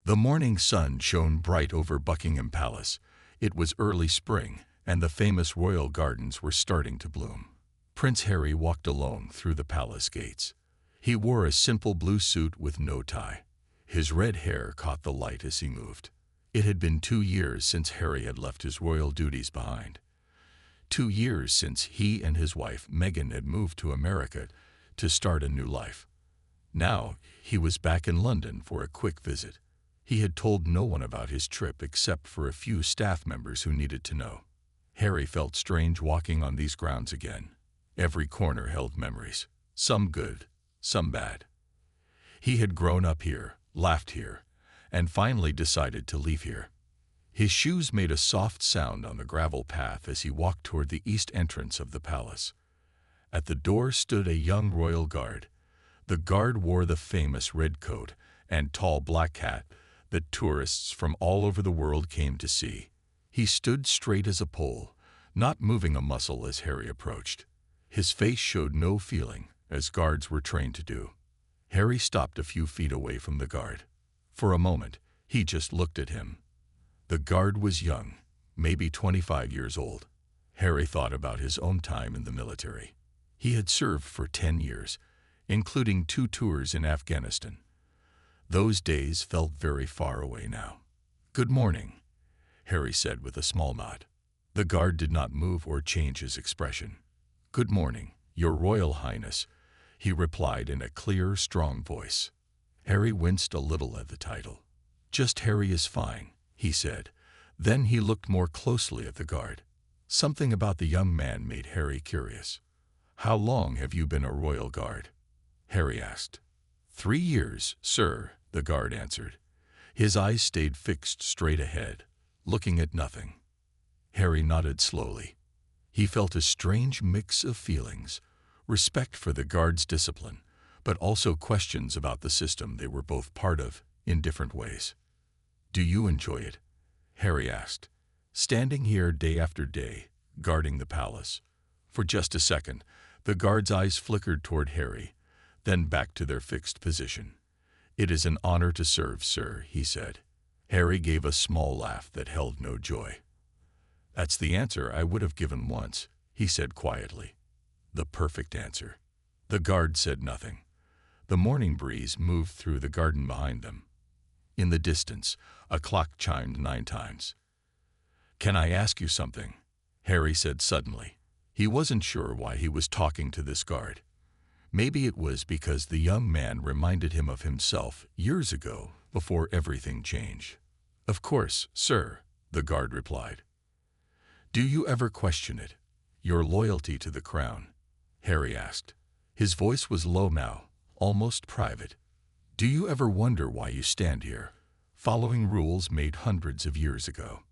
The morning sun shone bright over Buckingham Palace. It was early spring, and the famous royal gardens were starting to bloom. Prince Harry walked alone through the palace gates. He wore a simple blue suit with no tie. His red hair caught the light as he moved. It had been 2 years since Harry had left his royal duties behind. 2 years since he and his wife, Meghan, had moved to America to start a new life. Now, he was back in London for a quick visit. He had told no one about his trip except for a few staff members who needed to know. Harry felt strange walking on these grounds again. Every corner held memories, some good, some bad. He had grown up here, laughed here, and finally decided to leave here. His shoes made a soft sound on the gravel path as he walked toward the east entrance of the palace. At the door stood a young royal guard. The guard wore the famous red coat and tall black hat that tourists from all over the world came to see. He stood straight as a pole, not moving a muscle as Harry approached. His face showed no feeling, as guards were trained to do. Harry stopped a few feet away from the guard. For a moment, he just looked at him. The guard was young, maybe 25 years old. Harry thought about his own time in the military. He had served for 10 years, including 2 tours in Afghanistan. Those days felt very far away now. "Good morning," Harry said with a small nod. The guard did not move or change his expression. "Good morning, Your Royal Highness," he replied in a clear, strong voice. Harry winced a little at the title. "Just Harry is fine," he said. Then he looked more closely at the guard. Something about the young man made Harry curious. "How long have you been a royal guard?" Harry asked. 3 years, sir," the guard answered. His eyes stayed fixed straight ahead, looking at nothing. Harry nodded slowly. He felt a strange mix of feelings, respect for the guard's discipline, but also questions about the system they were both part of in different ways. "Do you enjoy it?" Harry asked. "Standing here day after day, guarding the palace." For just a second, the guard's eyes flickered toward Harry, then back to their fixed position. "It is an honor to serve, sir," he said. Harry gave a small laugh that held no joy. "That's the answer I would have given once," he said quietly. "The perfect answer." The guard said nothing. The morning breeze moved through the garden behind them. In the distance, a clock chimed 9 times. "Can I ask you something?" Harry said suddenly. He wasn't sure why he was talking to this guard. Maybe it was because the young man reminded him of himself years ago, before everything changed. "Of course, sir," the guard replied. "Do you ever question it, your loyalty to the crown?" Harry asked. His voice was low now, almost private. "Do you ever wonder why you stand here, following rules made hundreds of years ago?"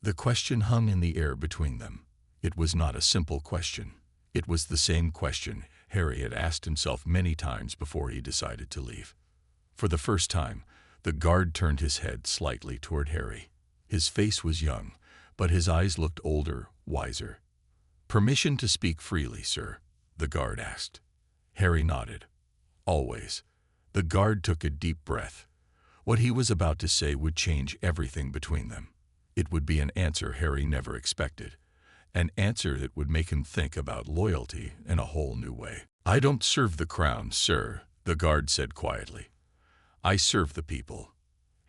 The question hung in the air between them. It was not a simple question. It was the same question Harry had asked himself many times before he decided to leave. For the first time, the guard turned his head slightly toward Harry. His face was young, but his eyes looked older, wiser. "Permission to speak freely, sir?" the guard asked. Harry nodded. "Always." The guard took a deep breath. What he was about to say would change everything between them. It would be an answer Harry never expected. An answer that would make him think about loyalty in a whole new way. "I don't serve the crown, sir," the guard said quietly. "I serve the people."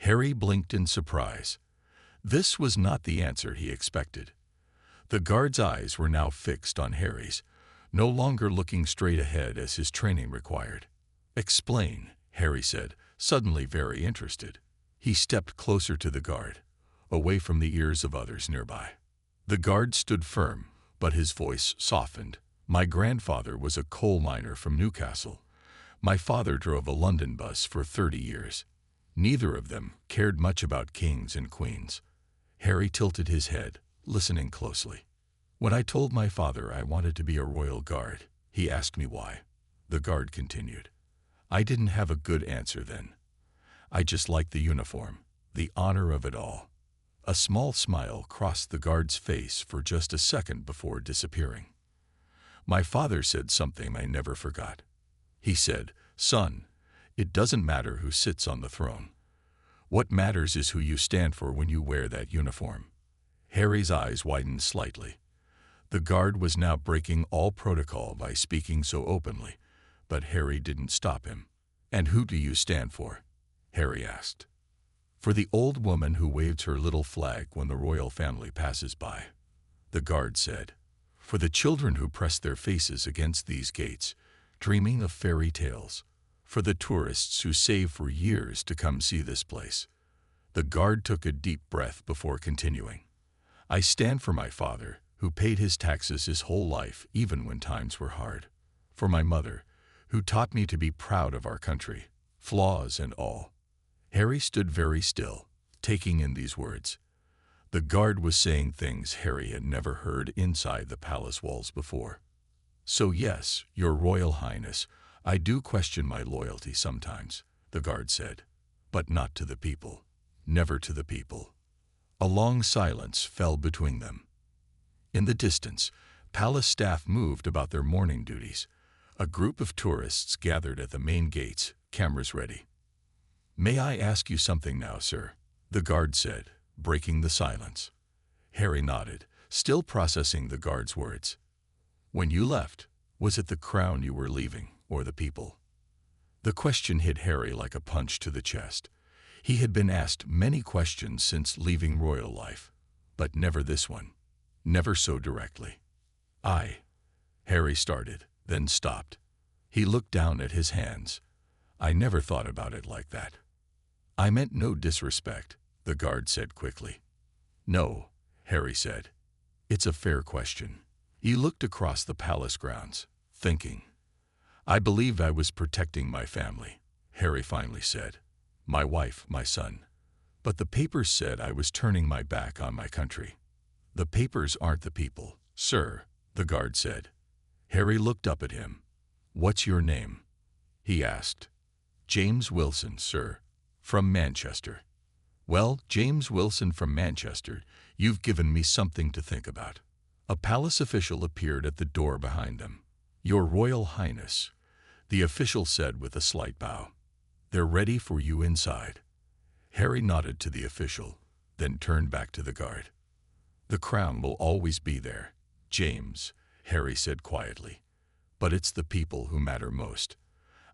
Harry blinked in surprise. This was not the answer he expected. The guard's eyes were now fixed on Harry's, no longer looking straight ahead as his training required. "Explain," Harry said, suddenly very interested. He stepped closer to the guard, away from the ears of others nearby. The guard stood firm, but his voice softened. "My grandfather was a coal miner from Newcastle. My father drove a London bus for 30 years. Neither of them cared much about kings and queens." Harry tilted his head, listening closely. "When I told my father I wanted to be a royal guard, he asked me why." The guard continued. "I didn't have a good answer then. I just liked the uniform, the honor of it all." A small smile crossed the guard's face for just a second before disappearing. "My father said something I never forgot. He said, 'Son, it doesn't matter who sits on the throne. What matters is who you stand for when you wear that uniform. Harry's eyes widened slightly. The guard was now breaking all protocol by speaking so openly, but Harry didn't stop him. "And who do you stand for?" Harry asked. "For the old woman who waves her little flag when the royal family passes by," the guard said. "For the children who press their faces against these gates, dreaming of fairy tales. For the tourists who save for years to come see this place." The guard took a deep breath before continuing. "I stand for my father, who paid his taxes his whole life even when times were hard. For my mother, who taught me to be proud of our country, flaws and all." Harry stood very still, taking in these words. The guard was saying things Harry had never heard inside the palace walls before. "So yes, Your Royal Highness, I do question my loyalty sometimes," the guard said. "But not to the people. Never to the people." A long silence fell between them. In the distance, palace staff moved about their morning duties. A group of tourists gathered at the main gates, cameras ready. "May I ask you something now, sir?" the guard said, breaking the silence. Harry nodded, still processing the guard's words. "When you left, was it the crown you were leaving, or the people?" The question hit Harry like a punch to the chest. He had been asked many questions since leaving royal life, but never this one, never so directly. Harry started, then stopped. He looked down at his hands. "I never thought about it like that." "I meant no disrespect," the guard said quickly. "No," Harry said. "It's a fair question." He looked across the palace grounds, thinking. "I believed I was protecting my family," Harry finally said. "My wife, my son. But the papers said I was turning my back on my country." "The papers aren't the people, sir," the guard said. Harry looked up at him. "What's your name?" he asked. "James Wilson, sir, from Manchester." "Well, James Wilson from Manchester, you've given me something to think about." A palace official appeared at the door behind them. "Your Royal Highness," the official said with a slight bow. "They're ready for you inside." Harry nodded to the official, then turned back to the guard. "The crown will always be there, James," Harry said quietly. "But it's the people who matter most.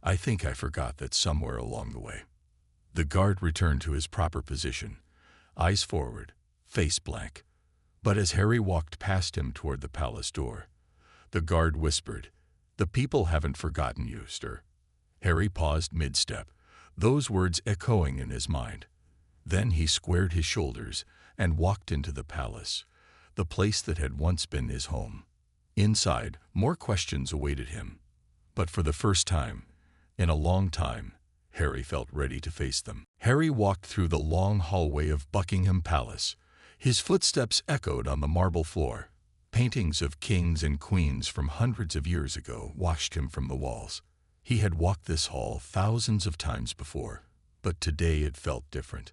I think I forgot that somewhere along the way." The guard returned to his proper position, eyes forward, face blank. But as Harry walked past him toward the palace door, the guard whispered, "The people haven't forgotten you, sir." Harry paused mid-step, those words echoing in his mind. Then he squared his shoulders and walked into the palace, the place that had once been his home. Inside, more questions awaited him. But for the first time, in a long time, Harry felt ready to face them. Harry walked through the long hallway of Buckingham Palace. His footsteps echoed on the marble floor. Paintings of kings and queens from hundreds of years ago washed him from the walls. He had walked this hall thousands of times before, but today it felt different.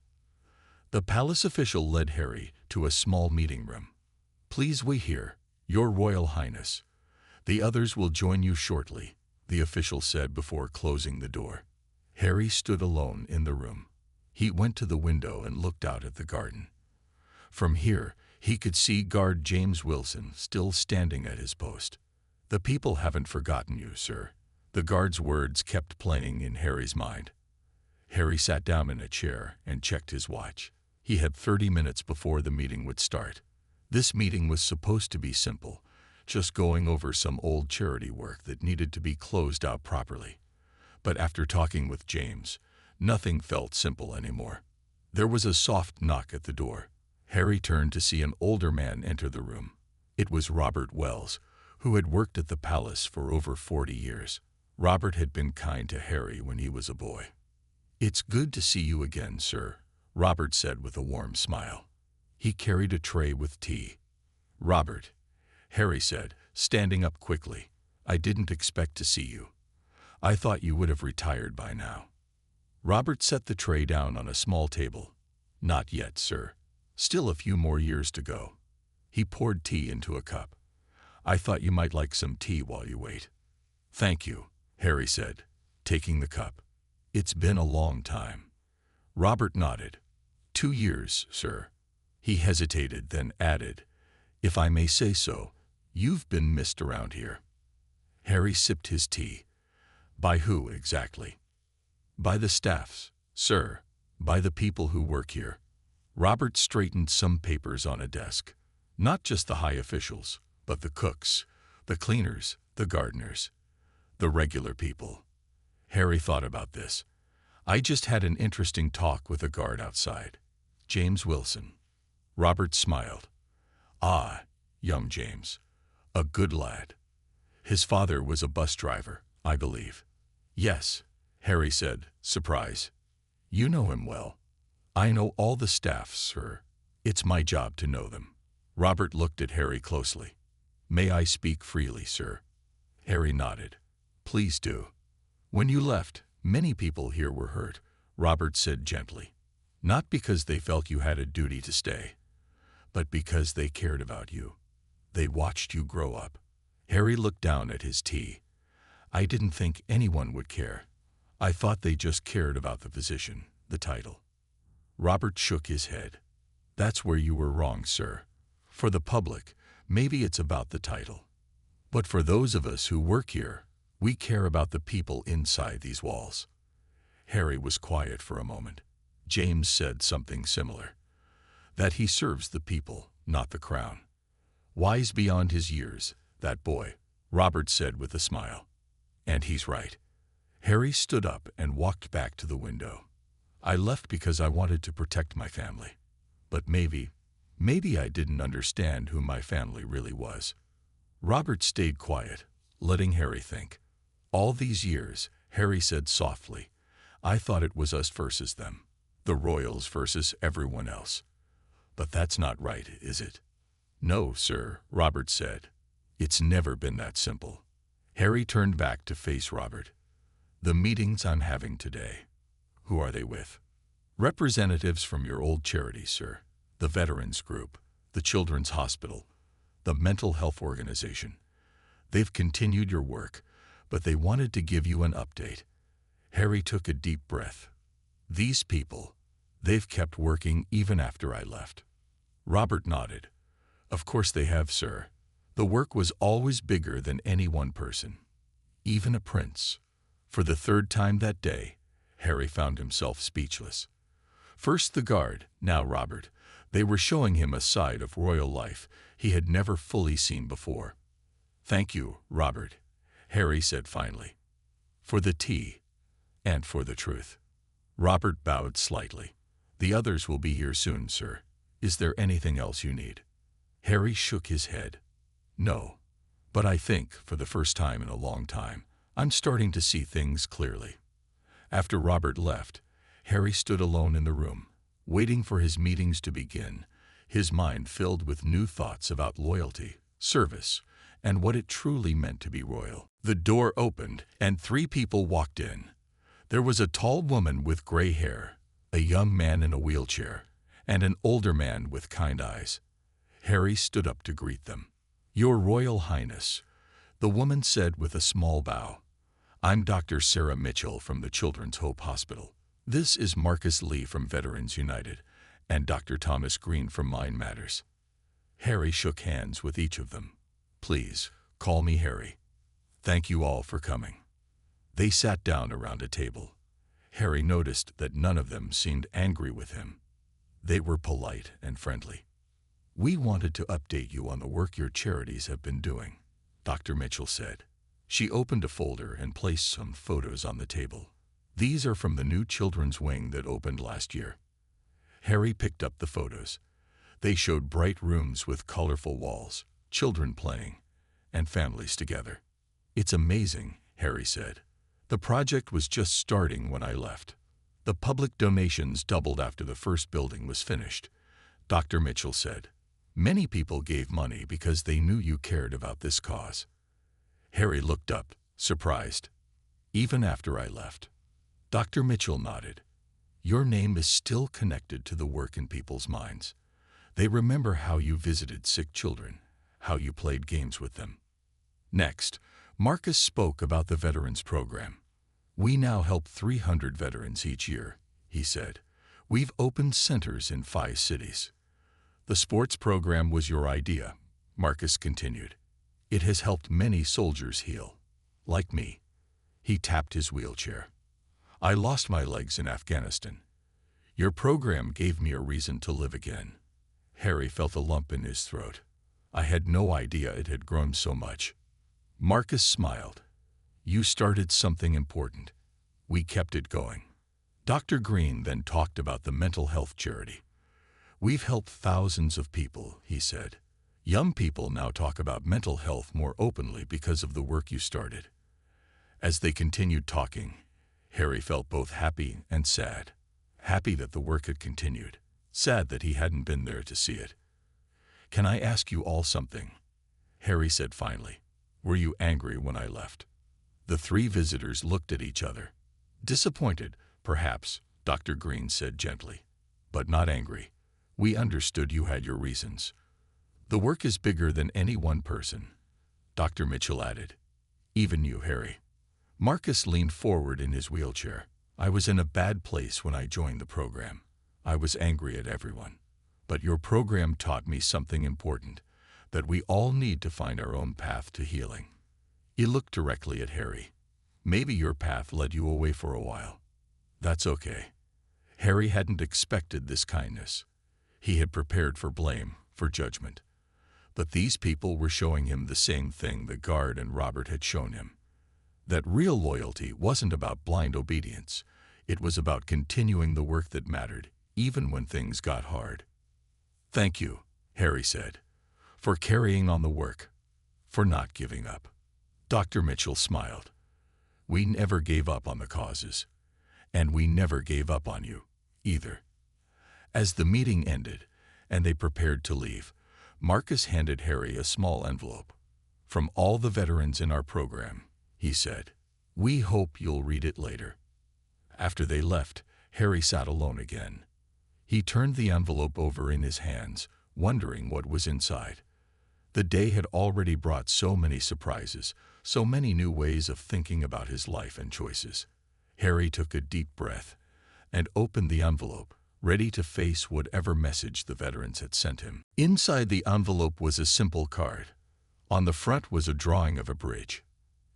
The palace official led Harry to a small meeting room. "Please wait here, Your Royal Highness. The others will join you shortly," the official said before closing the door. Harry stood alone in the room. He went to the window and looked out at the garden. From here, he could see guard James Wilson still standing at his post. "The people haven't forgotten you, sir." The guard's words kept playing in Harry's mind. Harry sat down in a chair and checked his watch. He had 30 minutes before the meeting would start. This meeting was supposed to be simple, just going over some old charity work that needed to be closed out properly. But after talking with James, nothing felt simple anymore. There was a soft knock at the door. Harry turned to see an older man enter the room. It was Robert Wells, who had worked at the palace for over 40 years. Robert had been kind to Harry when he was a boy. "It's good to see you again, sir," Robert said with a warm smile. He carried a tray with tea. "Robert," Harry said, standing up quickly, "I didn't expect to see you. I thought you would have retired by now." Robert set the tray down on a small table. "Not yet, sir. Still a few more years to go." He poured tea into a cup. "I thought you might like some tea while you wait." "Thank you," Harry said, taking the cup. "It's been a long time." Robert nodded. 2 years, sir. He hesitated, then added, "If I may say so, you've been missed around here." Harry sipped his tea. "By who, exactly?" "By the staffs, sir. By the people who work here." Robert straightened some papers on a desk. "Not just the high officials, but the cooks, the cleaners, the gardeners, the regular people." Harry thought about this. "I just had an interesting talk with a guard outside. James Wilson." Robert smiled. "Ah, young James. A good lad. His father was a bus driver, I believe." "Yes," Harry said, surprised. "You know him well." "I know all the staff, sir. It's my job to know them." Robert looked at Harry closely. "May I speak freely, sir?" Harry nodded. "Please do." "When you left, many people here were hurt," Robert said gently. "Not because they felt you had a duty to stay, but because they cared about you. They watched you grow up." Harry looked down at his tea. "I didn't think anyone would care. I thought they just cared about the position, the title." Robert shook his head. "That's where you were wrong, sir. For the public, maybe it's about the title. But for those of us who work here, we care about the people inside these walls." Harry was quiet for a moment. James said something similar. "That he serves the people, not the crown. Wise beyond his years, that boy," Robert said with a smile. "And he's right." Harry stood up and walked back to the window. "I left because I wanted to protect my family. But maybe I didn't understand who my family really was." Robert stayed quiet, letting Harry think. "All these years," Harry said softly, "I thought it was us versus them. The royals versus everyone else. But that's not right, is it?" "No, sir," Robert said. "It's never been that simple." Harry turned back to face Robert. "The meetings I'm having today, who are they with?" "Representatives from your old charities, sir. The Veterans Group, the Children's Hospital, the Mental Health Organization. They've continued your work, but they wanted to give you an update." Harry took a deep breath. "These people, they've kept working even after I left." Robert nodded. "Of course they have, sir. The work was always bigger than any one person, even a prince." For the third time that day, Harry found himself speechless. First the guard, now Robert. They were showing him a side of royal life he had never fully seen before. "Thank you, Robert," Harry said finally. "For the tea, and for the truth." Robert bowed slightly. "The others will be here soon, sir. Is there anything else you need?" Harry shook his head. "No. But I think, for the first time in a long time, I'm starting to see things clearly." After Robert left, Harry stood alone in the room, waiting for his meetings to begin, his mind filled with new thoughts about loyalty, service, and what it truly meant to be royal. The door opened, and 3 people walked in. There was a tall woman with gray hair, a young man in a wheelchair, and an older man with kind eyes. Harry stood up to greet them. "Your Royal Highness," the woman said with a small bow. "I'm Dr. Sarah Mitchell from the Children's Hope Hospital. This is Marcus Lee from Veterans United, and Dr. Thomas Green from Mind Matters." Harry shook hands with each of them. "Please, call me Harry. Thank you all for coming." They sat down around a table. Harry noticed that none of them seemed angry with him. They were polite and friendly. "We wanted to update you on the work your charities have been doing," Dr. Mitchell said. She opened a folder and placed some photos on the table. "These are from the new children's wing that opened last year." Harry picked up the photos. They showed bright rooms with colorful walls, children playing, and families together. "It's amazing," Harry said. "The project was just starting when I left. The public donations doubled after the first building was finished," Dr. Mitchell said. "Many people gave money because they knew you cared about this cause." Harry looked up, surprised. "Even after I left?" Dr. Mitchell nodded. "Your name is still connected to the work in people's minds. They remember how you visited sick children, how you played games with them." Next, Marcus spoke about the Veterans Program. "We now help 300 veterans each year," he said. We've opened centers in 5 cities. The sports program was your idea, Marcus continued. It has helped many soldiers heal. Like me. He tapped his wheelchair. I lost my legs in Afghanistan. Your program gave me a reason to live again. Harry felt a lump in his throat. I had no idea it had grown so much. Marcus smiled. You started something important. We kept it going. Dr. Green then talked about the mental health charity. We've helped thousands of people, he said. Young people now talk about mental health more openly because of the work you started. As they continued talking, Harry felt both happy and sad. Happy that the work had continued. Sad that he hadn't been there to see it. Can I ask you all something? Harry said finally. Were you angry when I left? The 3 visitors looked at each other. Disappointed, perhaps, Dr. Green said gently. But not angry. We understood you had your reasons. The work is bigger than any one person, Dr. Mitchell added. Even you, Harry. Marcus leaned forward in his wheelchair. I was in a bad place when I joined the program. I was angry at everyone. But your program taught me something important, that we all need to find our own path to healing. He looked directly at Harry. Maybe your path led you away for a while. That's okay. Harry hadn't expected this kindness. He had prepared for blame, for judgment. But these people were showing him the same thing the guard and Robert had shown him. That real loyalty wasn't about blind obedience. It was about continuing the work that mattered, even when things got hard. Thank you, Harry said, for carrying on the work, for not giving up. Dr. Mitchell smiled. We never gave up on the causes, and we never gave up on you, either. As the meeting ended, and they prepared to leave, Marcus handed Harry a small envelope. From all the veterans in our program, he said. We hope you'll read it later. After they left, Harry sat alone again. He turned the envelope over in his hands, wondering what was inside. The day had already brought so many surprises, so many new ways of thinking about his life and choices. Harry took a deep breath and opened the envelope, ready to face whatever message the veterans had sent him. Inside the envelope was a simple card. On the front was a drawing of a bridge.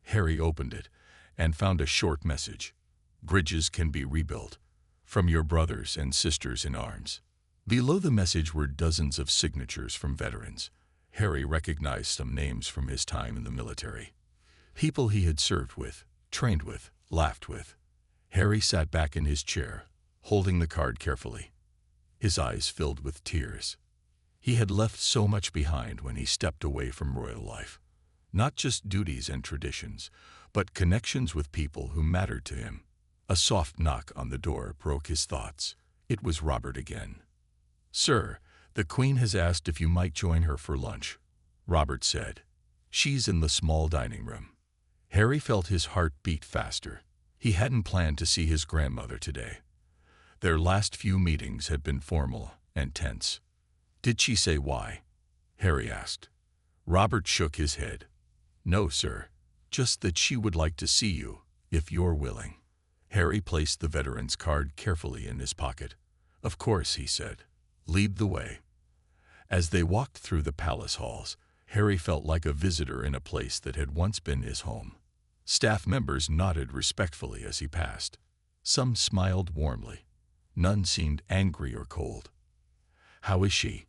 Harry opened it and found a short message. Bridges can be rebuilt. From your brothers and sisters in arms. Below the message were dozens of signatures from veterans. Harry recognized some names from his time in the military. People he had served with, trained with, laughed with. Harry sat back in his chair, holding the card carefully. His eyes filled with tears. He had left so much behind when he stepped away from royal life. Not just duties and traditions, but connections with people who mattered to him. A soft knock on the door broke his thoughts. It was Robert again. Sir, the Queen has asked if you might join her for lunch, Robert said. She's in the small dining room. Harry felt his heart beat faster. He hadn't planned to see his grandmother today. Their last few meetings had been formal and tense. Did she say why? Harry asked. Robert shook his head. No, sir. Just that she would like to see you, if you're willing. Harry placed the veteran's card carefully in his pocket. Of course, he said. Lead the way. As they walked through the palace halls, Harry felt like a visitor in a place that had once been his home. Staff members nodded respectfully as he passed. Some smiled warmly. None seemed angry or cold. How is she?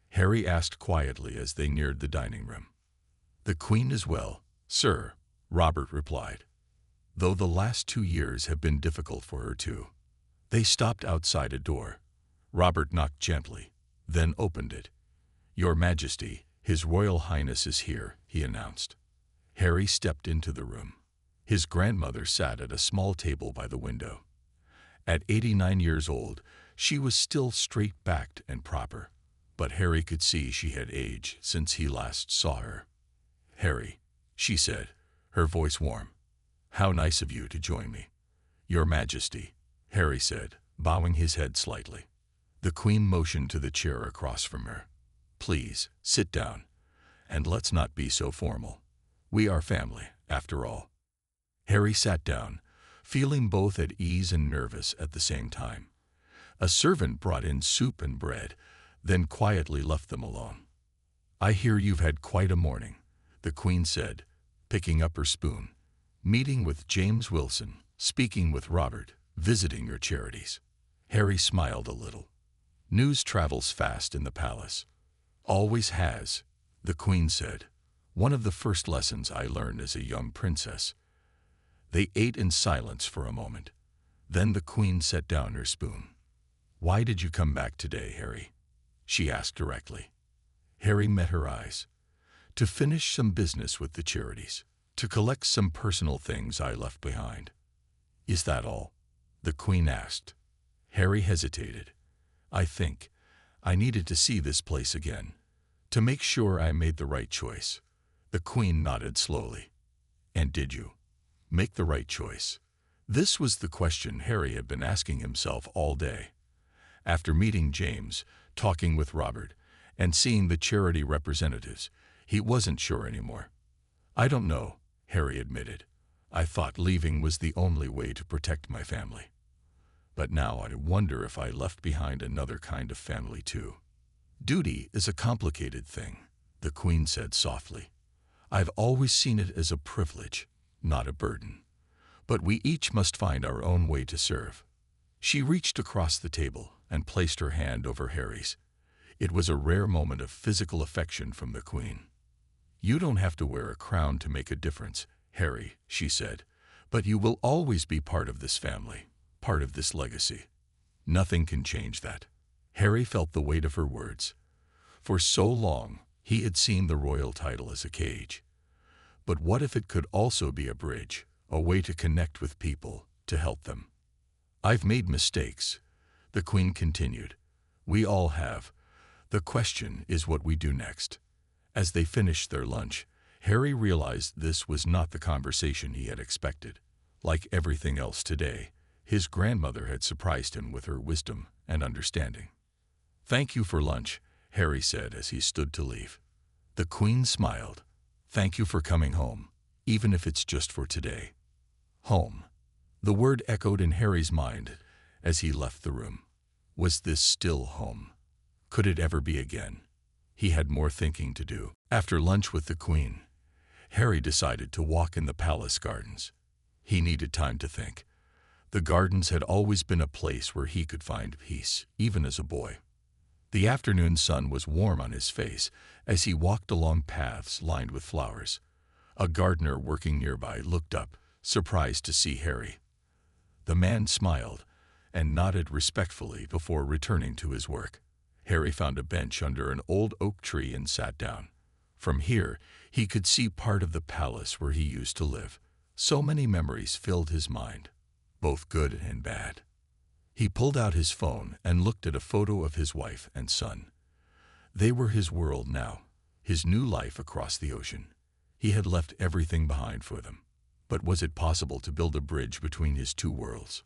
Harry asked quietly as they neared the dining room. The Queen is well, sir, Robert replied. Though the last 2 years have been difficult for her too. They stopped outside a door. Robert knocked gently, then opened it. Your Majesty, His Royal Highness is here, he announced. Harry stepped into the room. His grandmother sat at a small table by the window. At 89 years old, she was still straight-backed and proper, but Harry could see she had aged since he last saw her. Harry, she said, her voice warm. How nice of you to join me. Your Majesty, Harry said, bowing his head slightly. The Queen motioned to the chair across from her. Please, sit down, and let's not be so formal. We are family, after all. Harry sat down, feeling both at ease and nervous at the same time. A servant brought in soup and bread, then quietly left them alone. "I hear you've had quite a morning," the Queen said, picking up her spoon. "Meeting with James Wilson, speaking with Robert, visiting your charities." Harry smiled a little. "News travels fast in the palace." "Always has," the Queen said. "One of the first lessons I learned as a young princess." They ate in silence for a moment. Then the Queen set down her spoon. "Why did you come back today, Harry?" she asked directly. Harry met her eyes. "To finish some business with the charities, to collect some personal things I left behind." "Is that all?" the Queen asked. Harry hesitated. "I think I needed to see this place again, to make sure I made the right choice." The Queen nodded slowly. "And did you make the right choice?" This was the question Harry had been asking himself all day. After meeting James, talking with Robert, and seeing the charity representatives, he wasn't sure anymore. "I don't know," Harry admitted. "I thought leaving was the only way to protect my family. But now I wonder if I left behind another kind of family too." "Duty is a complicated thing," the Queen said softly. "I've always seen it as a privilege, not a burden. But we each must find our own way to serve." She reached across the table and placed her hand over Harry's. It was a rare moment of physical affection from the Queen. "You don't have to wear a crown to make a difference, Harry," she said, "but you will always be part of this family, part of this legacy. Nothing can change that." Harry felt the weight of her words. For so long, he had seen the royal title as a cage. But what if it could also be a bridge, a way to connect with people, to help them? "I've made mistakes," the Queen continued. "We all have. The question is what we do next." As they finished their lunch, Harry realized this was not the conversation he had expected. Like everything else today, his grandmother had surprised him with her wisdom and understanding. "Thank you for lunch," Harry said as he stood to leave. The Queen smiled. "Thank you for coming home, even if it's just for today." Home. The word echoed in Harry's mind as he left the room. Was this still home? Could it ever be again? He had more thinking to do. After lunch with the Queen, Harry decided to walk in the palace gardens. He needed time to think. The gardens had always been a place where he could find peace, even as a boy. The afternoon sun was warm on his face as he walked along paths lined with flowers. A gardener working nearby looked up, surprised to see Harry. The man smiled and nodded respectfully before returning to his work. Harry found a bench under an old oak tree and sat down. From here, he could see part of the palace where he used to live. So many memories filled his mind, both good and bad. He pulled out his phone and looked at a photo of his wife and son. They were his world now, his new life across the ocean. He had left everything behind for them. But was it possible to build a bridge between his two worlds?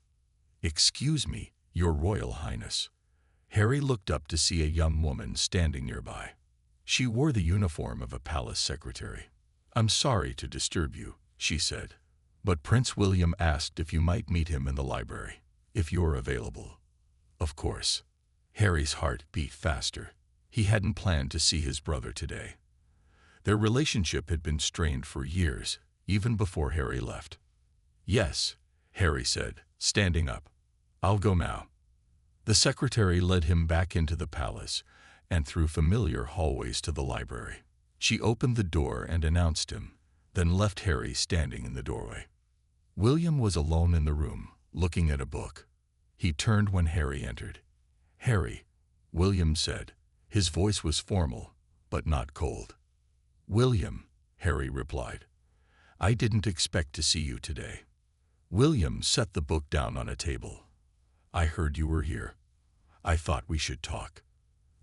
"Excuse me, Your Royal Highness." Harry looked up to see a young woman standing nearby. She wore the uniform of a palace secretary. "I'm sorry to disturb you," she said, "but Prince William asked if you might meet him in the library, if you're available." Of course. Harry's heart beat faster. He hadn't planned to see his brother today. Their relationship had been strained for years, even before Harry left. "Yes," Harry said, standing up. "I'll go now." The secretary led him back into the palace and through familiar hallways to the library. She opened the door and announced him, then left Harry standing in the doorway. William was alone in the room, looking at a book. He turned when Harry entered. "Harry," William said. His voice was formal, but not cold. "William," Harry replied. "I didn't expect to see you today." William set the book down on a table. "I heard you were here. I thought we should talk."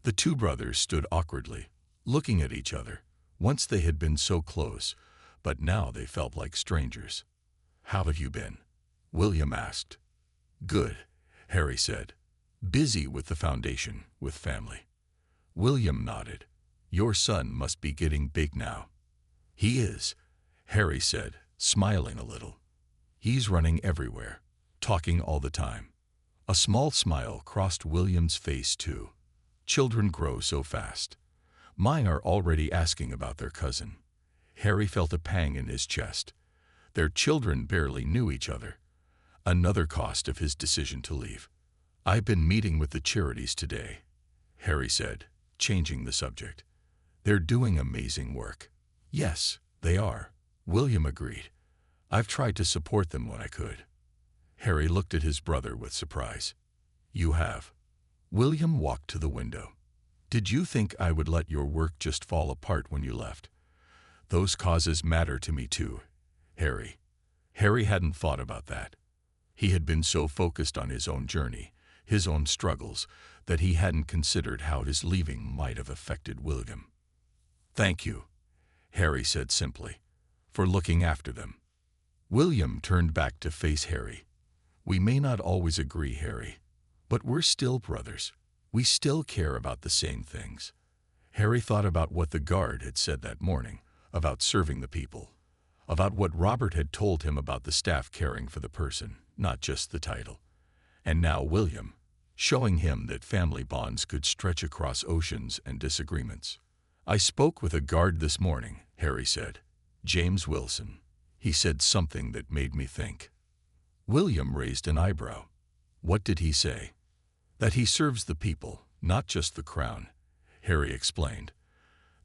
The two brothers stood awkwardly, looking at each other. Once they had been so close, but now they felt like strangers. "How have you been?" William asked. "Good," Harry said. "Busy with the foundation, with family." William nodded. "Your son must be getting big now." "He is," Harry said, smiling a little. "He's running everywhere, talking all the time." A small smile crossed William's face too. Children grow so fast. Mine are already asking about their cousin. Harry felt a pang in his chest. Their children barely knew each other. Another cost of his decision to leave. I've been meeting with the charities today, Harry said, changing the subject. They're doing amazing work. Yes, they are, William agreed. I've tried to support them when I could. Harry looked at his brother with surprise. You have? William walked to the window. Did you think I would let your work just fall apart when you left? Those causes matter to me too, Harry. Harry hadn't thought about that. He had been so focused on his own journey, his own struggles, that he hadn't considered how his leaving might have affected William. Thank you, Harry said simply, for looking after them. William turned back to face Harry. We may not always agree, Harry, but we're still brothers. We still care about the same things. Harry thought about what the guard had said that morning, about serving the people, about what Robert had told him about the staff caring for the person, not just the title. And now William, showing him that family bonds could stretch across oceans and disagreements. I spoke with a guard this morning, Harry said. James Wilson. He said something that made me think. William raised an eyebrow. What did he say? That he serves the people, not just the crown, Harry explained.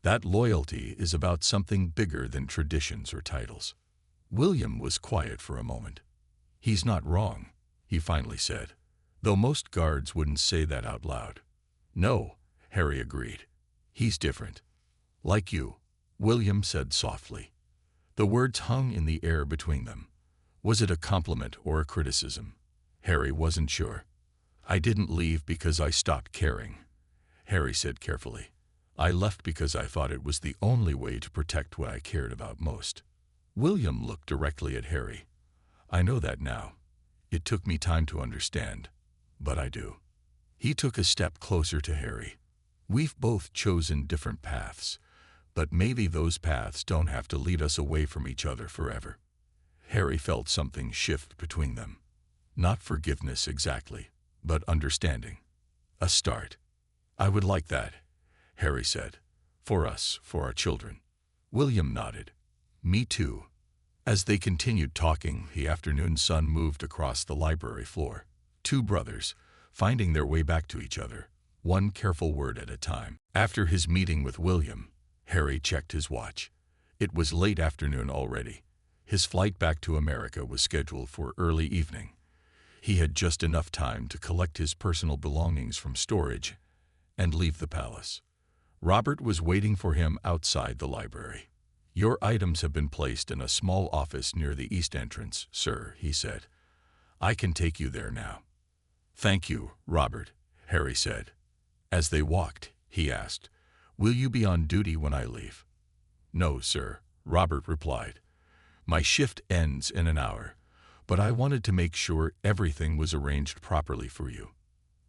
That loyalty is about something bigger than traditions or titles. William was quiet for a moment. He's not wrong, he finally said, though most guards wouldn't say that out loud. No, Harry agreed. He's different. Like you, William said softly. The words hung in the air between them. Was it a compliment or a criticism? Harry wasn't sure. I didn't leave because I stopped caring, Harry said carefully. I left because I thought it was the only way to protect what I cared about most. William looked directly at Harry. I know that now. It took me time to understand, but I do. He took a step closer to Harry. We've both chosen different paths, but maybe those paths don't have to lead us away from each other forever. Harry felt something shift between them. Not forgiveness exactly, but understanding. A start. I would like that, Harry said. For us, for our children. William nodded. Me too. As they continued talking, the afternoon sun moved across the library floor. Two brothers, finding their way back to each other, one careful word at a time. After his meeting with William, Harry checked his watch. It was late afternoon already. His flight back to America was scheduled for early evening. He had just enough time to collect his personal belongings from storage and leave the palace. Robert was waiting for him outside the library. Your items have been placed in a small office near the east entrance, sir, he said. I can take you there now. Thank you, Robert, Harry said. As they walked, he asked, will you be on duty when I leave? No, sir, Robert replied. My shift ends in an hour, but I wanted to make sure everything was arranged properly for you.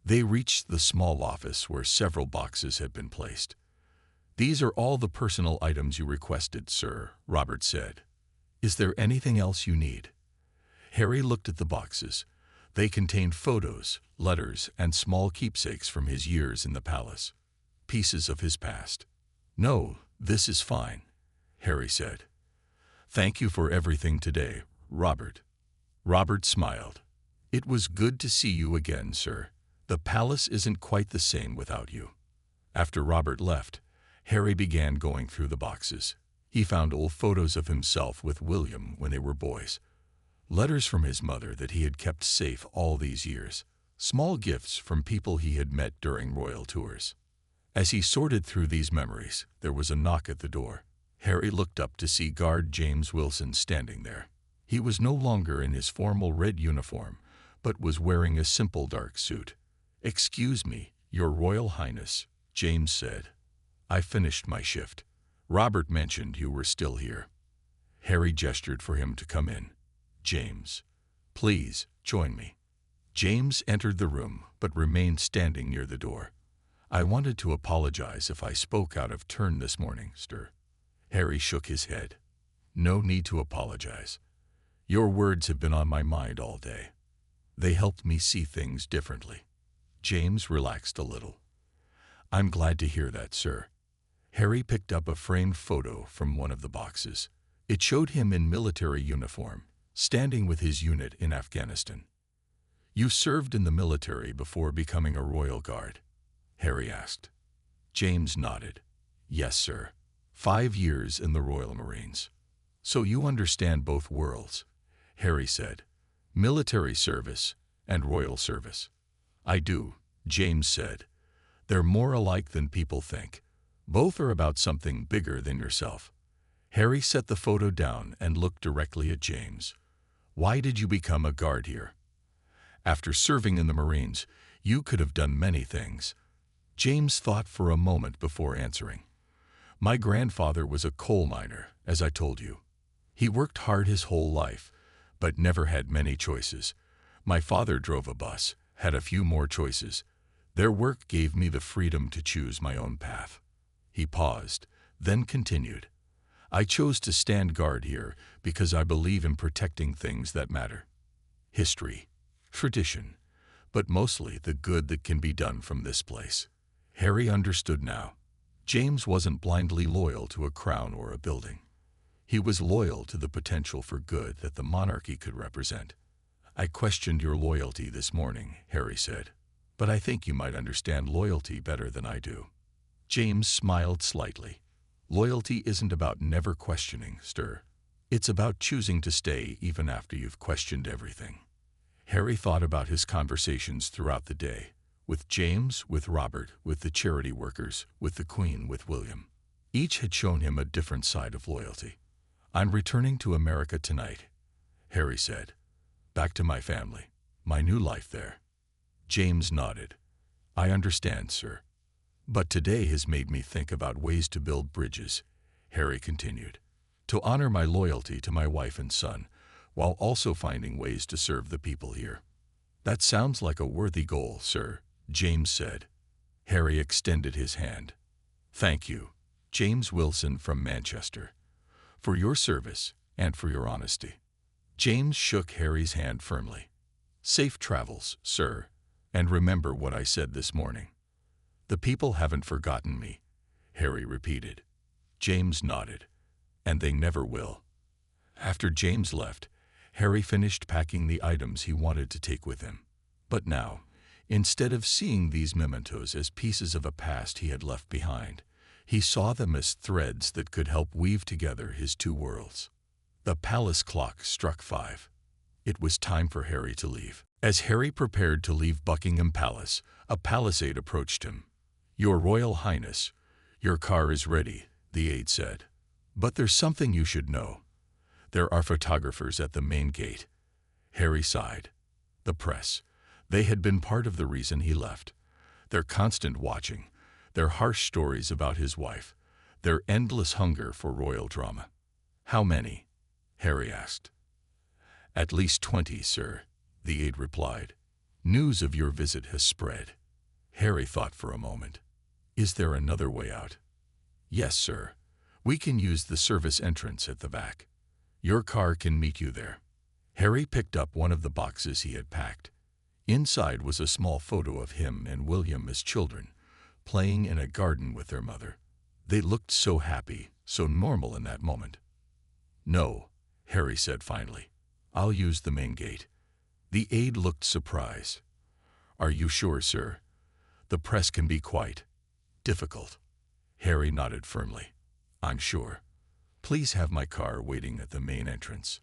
They reached the small office where several boxes had been placed. These are all the personal items you requested, sir, Robert said. Is there anything else you need? Harry looked at the boxes. They contained photos, letters, and small keepsakes from his years in the palace. Pieces of his past. No, this is fine, Harry said. Thank you for everything today, Robert. Robert smiled. It was good to see you again, sir. The palace isn't quite the same without you. After Robert left, Harry began going through the boxes. He found old photos of himself with William when they were boys. Letters from his mother that he had kept safe all these years. Small gifts from people he had met during royal tours. As he sorted through these memories, there was a knock at the door. Harry looked up to see guard James Wilson standing there. He was no longer in his formal red uniform, but was wearing a simple dark suit. Excuse me, Your Royal Highness, James said. I finished my shift. Robert mentioned you were still here. Harry gestured for him to come in. James, please, join me. James entered the room, but remained standing near the door. I wanted to apologize if I spoke out of turn this morning, sir. Harry shook his head. No need to apologize. Your words have been on my mind all day. They helped me see things differently. James relaxed a little. I'm glad to hear that, sir. Harry picked up a framed photo from one of the boxes. It showed him in military uniform, standing with his unit in Afghanistan. You served in the military before becoming a royal guard? Harry asked. James nodded. Yes, sir. 5 years in the Royal Marines. So you understand both worlds, Harry said. Military service and royal service. I do, James said. They're more alike than people think. Both are about something bigger than yourself. Harry set the photo down and looked directly at James. Why did you become a guard here? After serving in the Marines, you could have done many things. James thought for a moment before answering. My grandfather was a coal miner, as I told you. He worked hard his whole life, but never had many choices. My father drove a bus, had a few more choices. Their work gave me the freedom to choose my own path. He paused, then continued. I chose to stand guard here because I believe in protecting things that matter. History, tradition, but mostly the good that can be done from this place. Harry understood now. James wasn't blindly loyal to a crown or a building. He was loyal to the potential for good that the monarchy could represent. I questioned your loyalty this morning, Harry said, but I think you might understand loyalty better than I do. James smiled slightly. Loyalty isn't about never questioning, sir. It's about choosing to stay even after you've questioned everything. Harry thought about his conversations throughout the day. With James, with Robert, with the charity workers, with the Queen, with William. Each had shown him a different side of loyalty. I'm returning to America tonight, Harry said. Back to my family, my new life there. James nodded. I understand, sir. But today has made me think about ways to build bridges, Harry continued. To honor my loyalty to my wife and son, while also finding ways to serve the people here. That sounds like a worthy goal, sir, James said. Harry extended his hand. Thank you, James Wilson from Manchester, for your service and for your honesty. James shook Harry's hand firmly. Safe travels, sir, and remember what I said this morning. The people haven't forgotten me, Harry repeated. James nodded. And they never will. After James left, Harry finished packing the items he wanted to take with him. But now, instead of seeing these mementos as pieces of a past he had left behind, he saw them as threads that could help weave together his two worlds. The palace clock struck 5. It was time for Harry to leave. As Harry prepared to leave Buckingham Palace, a palisade approached him. Your Royal Highness, your car is ready, the aide said. But there's something you should know. There are photographers at the main gate. Harry sighed. The press. They had been part of the reason he left. Their constant watching, their harsh stories about his wife, their endless hunger for royal drama. How many? Harry asked. At least 20, sir, the aide replied. News of your visit has spread. Harry thought for a moment. Is there another way out? Yes, sir. We can use the service entrance at the back. Your car can meet you there. Harry picked up one of the boxes he had packed. Inside was a small photo of him and William as children, playing in a garden with their mother. They looked so happy, so normal in that moment. No, Harry said finally. I'll use the main gate. The aide looked surprised. Are you sure, sir? The press can be quite difficult. Harry nodded firmly. I'm sure. Please have my car waiting at the main entrance.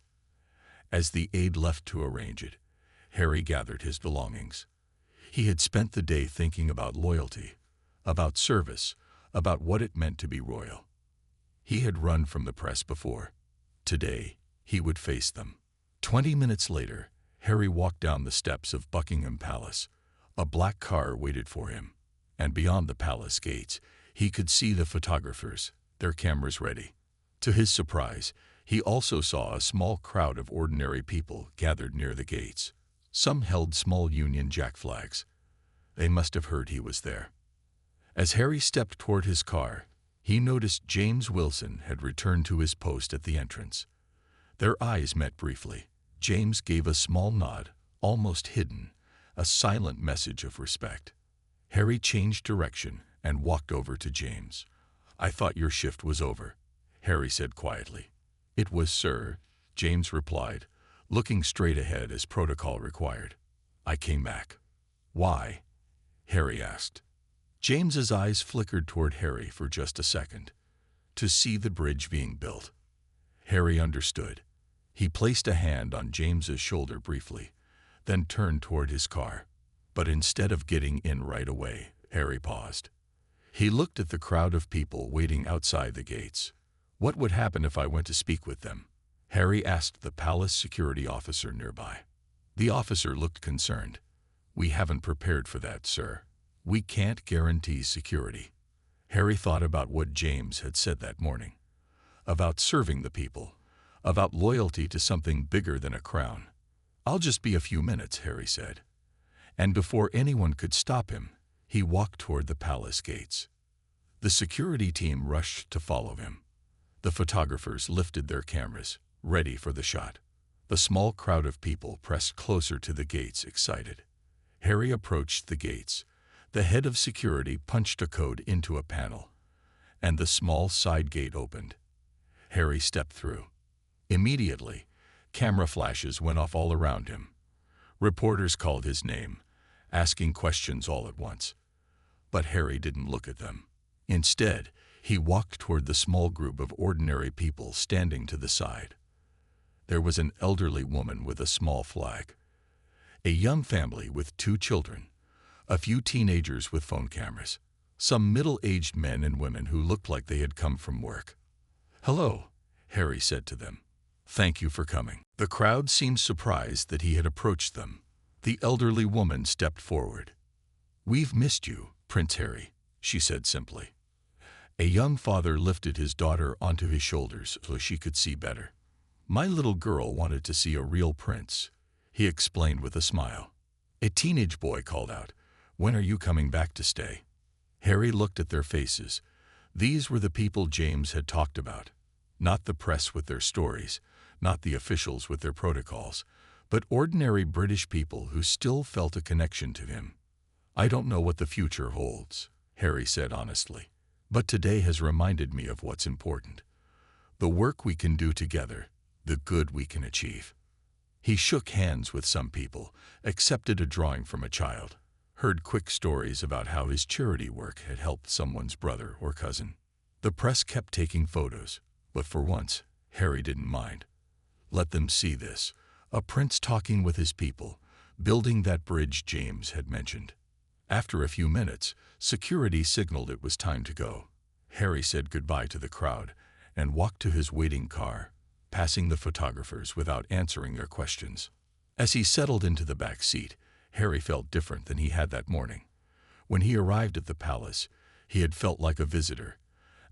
As the aide left to arrange it, Harry gathered his belongings. He had spent the day thinking about loyalty, about service, about what it meant to be royal. He had run from the press before. Today, he would face them. 20 minutes later, Harry walked down the steps of Buckingham Palace. A black car waited for him, and beyond the palace gates, he could see the photographers, their cameras ready. To his surprise, he also saw a small crowd of ordinary people gathered near the gates. Some held small Union Jack flags. They must have heard he was there. As Harry stepped toward his car, he noticed James Wilson had returned to his post at the entrance. Their eyes met briefly. James gave a small nod, almost hidden, a silent message of respect. Harry changed direction and walked over to James. "I thought your shift was over," Harry said quietly. "It was, sir," James replied, looking straight ahead as protocol required. "I came back." "Why?" Harry asked. James's eyes flickered toward Harry for just a second. "To see the bridge being built." Harry understood. He placed a hand on James's shoulder briefly, then turned toward his car. But instead of getting in right away, Harry paused. He looked at the crowd of people waiting outside the gates. "What would happen if I went to speak with them?" Harry asked the palace security officer nearby. The officer looked concerned. "We haven't prepared for that, sir. We can't guarantee security." Harry thought about what James had said that morning. About serving the people. About loyalty to something bigger than a crown. "I'll just be a few minutes," Harry said. And before anyone could stop him, he walked toward the palace gates. The security team rushed to follow him. The photographers lifted their cameras, ready for the shot. The small crowd of people pressed closer to the gates, excited. Harry approached the gates. The head of security punched a code into a panel, and the small side gate opened. Harry stepped through. Immediately, camera flashes went off all around him. Reporters called his name, asking questions all at once. But Harry didn't look at them. Instead, he walked toward the small group of ordinary people standing to the side. There was an elderly woman with a small flag, a young family with 2 children, a few teenagers with phone cameras, some middle-aged men and women who looked like they had come from work. "Hello," Harry said to them. "Thank you for coming." The crowd seemed surprised that he had approached them. The elderly woman stepped forward. "We've missed you, Prince Harry," she said simply. A young father lifted his daughter onto his shoulders so she could see better. "My little girl wanted to see a real prince," he explained with a smile. A teenage boy called out, "When are you coming back to stay?" Harry looked at their faces. These were the people James had talked about. Not the press with their stories, not the officials with their protocols, but ordinary British people who still felt a connection to him. "I don't know what the future holds," Harry said honestly, "but today has reminded me of what's important. The work we can do together, the good we can achieve." He shook hands with some people, accepted a drawing from a child, heard quick stories about how his charity work had helped someone's brother or cousin. The press kept taking photos, but for once, Harry didn't mind. Let them see this, a prince talking with his people, building that bridge James had mentioned. After a few minutes, security signaled it was time to go. Harry said goodbye to the crowd and walked to his waiting car, passing the photographers without answering their questions. As he settled into the back seat, Harry felt different than he had that morning. When he arrived at the palace, he had felt like a visitor,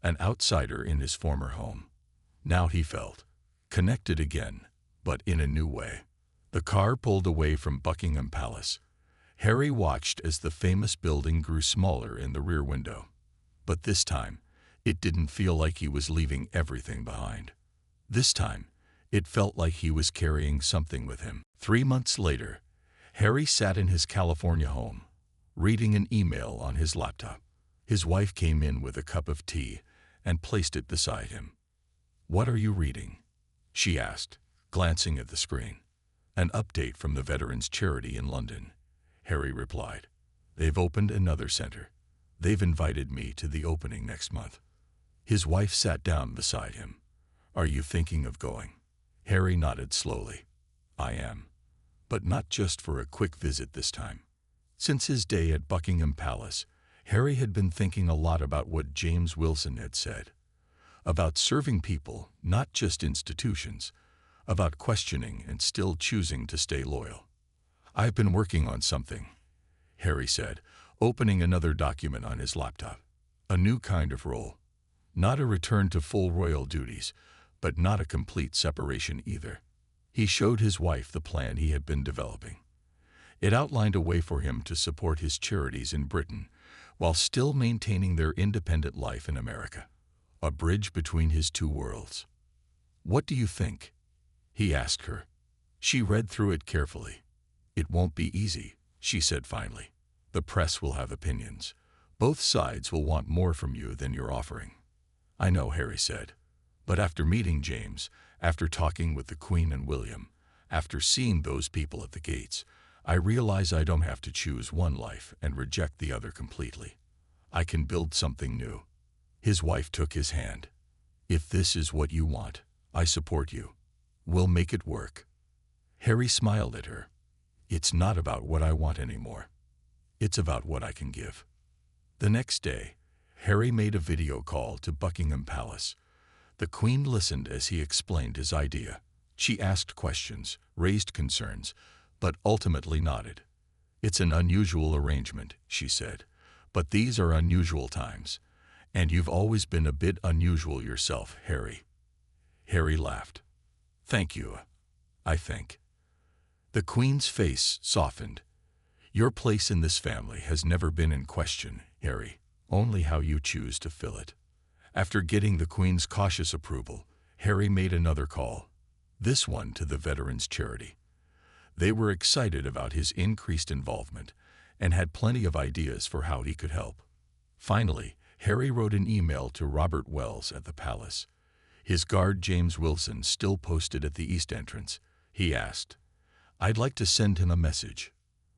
an outsider in his former home. Now he felt connected again, but in a new way. The car pulled away from Buckingham Palace. Harry watched as the famous building grew smaller in the rear window. But this time, it didn't feel like he was leaving everything behind. This time, it felt like he was carrying something with him. 3 months later, Harry sat in his California home, reading an email on his laptop. His wife came in with a cup of tea and placed it beside him. "What are you reading?" she asked, glancing at the screen. "An update from the Veterans Charity in London," Harry replied. "They've opened another center. They've invited me to the opening next month." His wife sat down beside him. "Are you thinking of going?" Harry nodded slowly. "I am. But not just for a quick visit this time." Since his day at Buckingham Palace, Harry had been thinking a lot about what James Wilson had said. About serving people, not just institutions. About questioning and still choosing to stay loyal. "I've been working on something," Harry said, opening another document on his laptop. "A new kind of role. Not a return to full royal duties, but not a complete separation either." He showed his wife the plan he had been developing. It outlined a way for him to support his charities in Britain while still maintaining their independent life in America. A bridge between his 2 worlds. "What do you think?" he asked her. She read through it carefully. "It won't be easy," she said finally. "The press will have opinions. Both sides will want more from you than you're offering." "I know," Harry said. "But after meeting James, after talking with the Queen and William, after seeing those people at the gates, I realize I don't have to choose one life and reject the other completely. I can build something new." His wife took his hand. "If this is what you want, I support you. We'll make it work." Harry smiled at her. "It's not about what I want anymore. It's about what I can give." The next day, Harry made a video call to Buckingham Palace. The Queen listened as he explained his idea. She asked questions, raised concerns, but ultimately nodded. "It's an unusual arrangement," she said, "but these are unusual times. And you've always been a bit unusual yourself, Harry." Harry laughed. "Thank you, I think." The Queen's face softened. "Your place in this family has never been in question, Harry, only how you choose to fill it." After getting the Queen's cautious approval, Harry made another call, this one to the Veterans Charity. They were excited about his increased involvement and had plenty of ideas for how he could help. Finally, Harry wrote an email to Robert Wells at the palace. His guard James Wilson still posted at the east entrance. He asked, "I'd like to send him a message."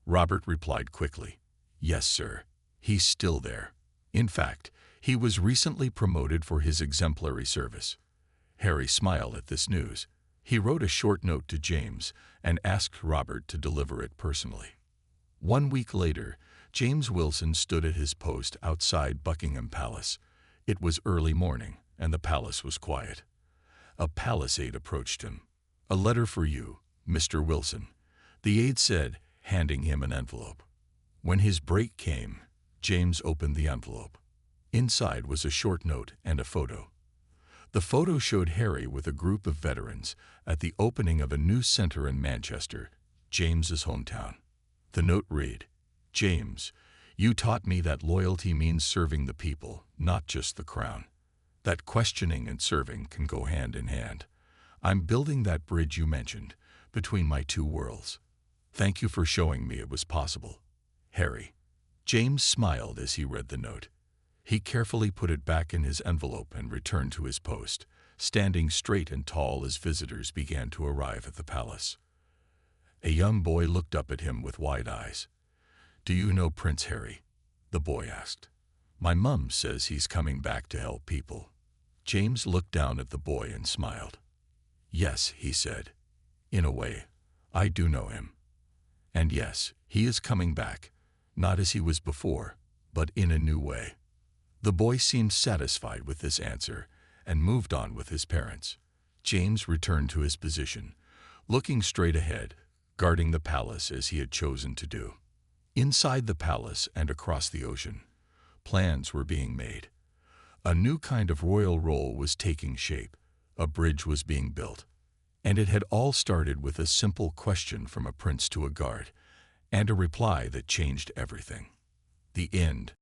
Robert replied quickly, "Yes, sir. He's still there. In fact, he was recently promoted for his exemplary service." Harry smiled at this news. He wrote a short note to James and asked Robert to deliver it personally. 1 week later, James Wilson stood at his post outside Buckingham Palace. It was early morning, and the palace was quiet. A palace aide approached him. "A letter for you, Mr. Wilson," the aide said, handing him an envelope. When his break came, James opened the envelope. Inside was a short note and a photo. The photo showed Harry with a group of veterans at the opening of a new center in Manchester, James's hometown. The note read, "James, you taught me that loyalty means serving the people, not just the crown. That questioning and serving can go hand in hand. I'm building that bridge you mentioned, between my two worlds. Thank you for showing me it was possible. Harry." James smiled as he read the note. He carefully put it back in his envelope and returned to his post, standing straight and tall as visitors began to arrive at the palace. A young boy looked up at him with wide eyes. "Do you know Prince Harry?" the boy asked. "My mum says he's coming back to help people." James looked down at the boy and smiled. "Yes," he said. "In a way, I do know him. And yes, he is coming back, not as he was before, but in a new way." The boy seemed satisfied with this answer and moved on with his parents. James returned to his position, looking straight ahead, guarding the palace as he had chosen to do. Inside the palace and across the ocean, plans were being made. A new kind of royal role was taking shape, a bridge was being built. And it had all started with a simple question from a prince to a guard, and a reply that changed everything. The end.